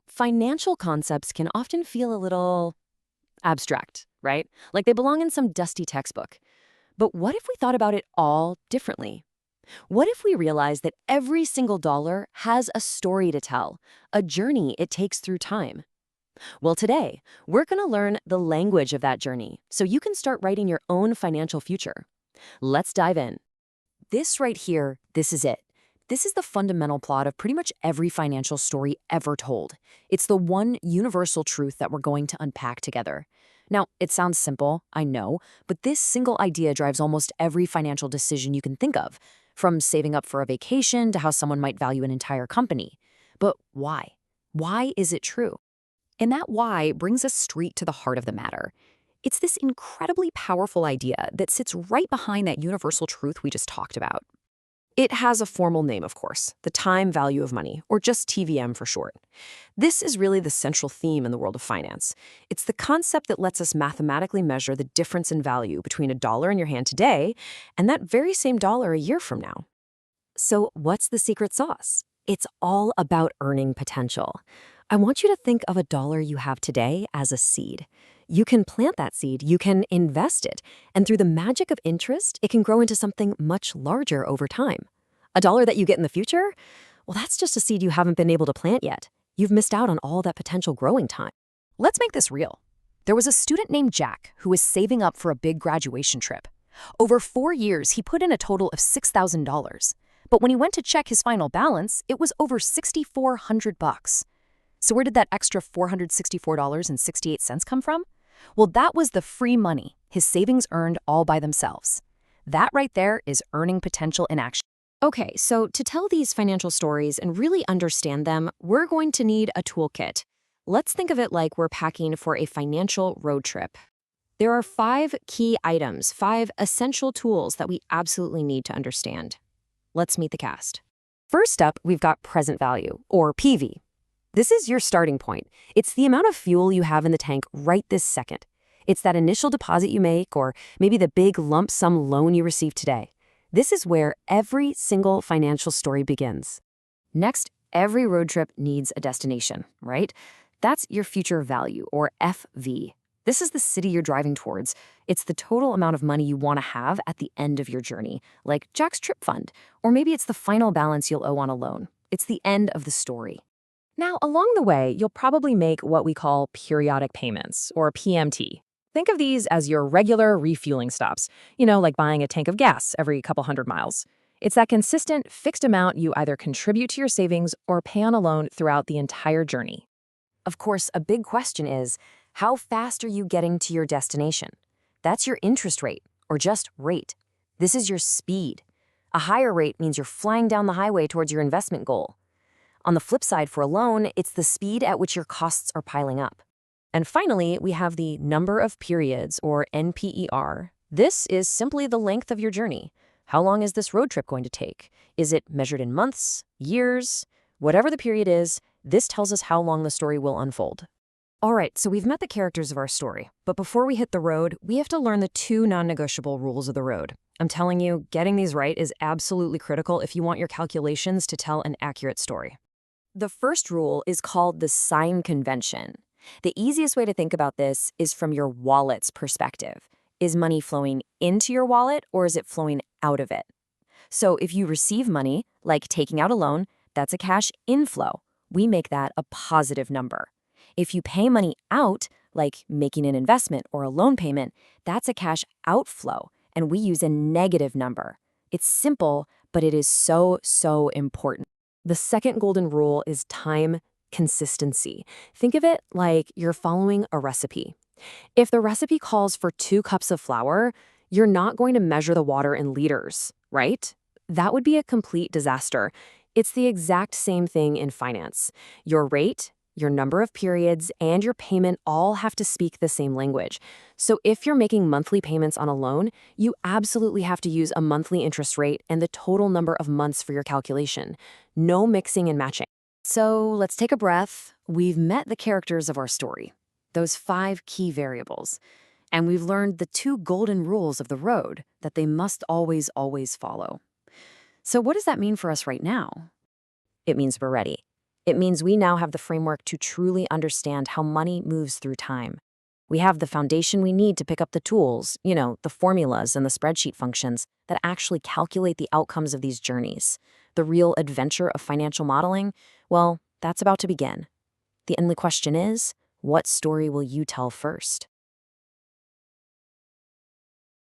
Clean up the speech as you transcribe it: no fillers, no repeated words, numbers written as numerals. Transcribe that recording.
Financial concepts can often feel a little abstract, right? Like they belong in some dusty textbook. But what if we thought about it all differently? What if we realized that every single dollar has a story to tell, a journey it takes through time? Well, today, we're going to learn the language of that journey so you can start writing your own financial future. Let's dive in. This right here, this is it. This is the fundamental plot of pretty much every financial story ever told. It's the one universal truth that we're going to unpack together. Now, it sounds simple, I know, but this single idea drives almost every financial decision you can think of, from saving up for a vacation to how someone might value an entire company. But why? Why is it true? And that why brings us straight to the heart of the matter. It's this incredibly powerful idea that sits right behind that universal truth we just talked about. It has a formal name, of course, the time value of money, or just TVM for short. This is really the central theme in the world of finance. It's the concept that lets us mathematically measure the difference in value between a dollar in your hand today and that very same dollar a year from now. So what's the secret sauce? It's all about earning potential. I want you to think of a dollar you have today as a seed. You can plant that seed, you can invest it, and through the magic of interest, it can grow into something much larger over time. A dollar that you get in the future? Well, that's just a seed you haven't been able to plant yet. You've missed out on all that potential growing time. Let's make this real. There was a student named Jack who was saving up for a big graduation trip. Over 4 years, he put in a total of $6,000. But when he went to check his final balance, it was over $6,400. So where did that extra $464.68 come from? Well, that was the free money his savings earned all by themselves. That right there is earning potential in action. Okay, so to tell these financial stories and really understand them, we're going to need a toolkit. Let's think of it like we're packing for a financial road trip. There are 5 key items, 5 essential tools that we absolutely need to understand. Let's meet the cast. First up, we've got present value, or PV. This is your starting point. It's the amount of fuel you have in the tank right this second. It's that initial deposit you make, or maybe the big lump sum loan you receive today. This is where every single financial story begins. Next, every road trip needs a destination, right? That's your future value, or FV. This is the city you're driving towards. It's the total amount of money you want to have at the end of your journey, like Jack's trip fund, or maybe it's the final balance you'll owe on a loan. It's the end of the story. Now, along the way, you'll probably make what we call periodic payments, or PMT. Think of these as your regular refueling stops, like buying a tank of gas every couple hundred miles. It's that consistent, fixed amount you either contribute to your savings or pay on a loan throughout the entire journey. Of course, a big question is, how fast are you getting to your destination? That's your interest rate, or just rate. This is your speed. A higher rate means you're flying down the highway towards your investment goal. On the flip side, for a loan, it's the speed at which your costs are piling up. And finally, we have the number of periods, or NPER. This is simply the length of your journey. How long is this road trip going to take? Is it measured in months, years? Whatever the period is, this tells us how long the story will unfold. All right, so we've met the characters of our story, but before we hit the road, we have to learn the 2 non-negotiable rules of the road. I'm telling you, getting these right is absolutely critical if you want your calculations to tell an accurate story. The first rule is called the sign convention. The easiest way to think about this is from your wallet's perspective. Is money flowing into your wallet, or is it flowing out of it? So if you receive money, like taking out a loan, that's a cash inflow. We make that a positive number. If you pay money out, like making an investment or a loan payment, that's a cash outflow, and we use a negative number. It's simple, but it is so, so important. The second golden rule is time consistency. Think of it like you're following a recipe. If the recipe calls for 2 cups of flour, you're not going to measure the water in liters, right? That would be a complete disaster. It's the exact same thing in finance. Your rate, your number of periods, and your payment all have to speak the same language. So if you're making monthly payments on a loan, you absolutely have to use a monthly interest rate and the total number of months for your calculation. No mixing and matching. So let's take a breath. We've met the characters of our story, those 5 key variables, and we've learned the 2 golden rules of the road that they must always, always follow. So what does that mean for us right now? It means we're ready. It means we now have the framework to truly understand how money moves through time. We have the foundation we need to pick up the tools, the formulas and the spreadsheet functions that actually calculate the outcomes of these journeys. The real adventure of financial modeling, well, that's about to begin. The only question is, what story will you tell first?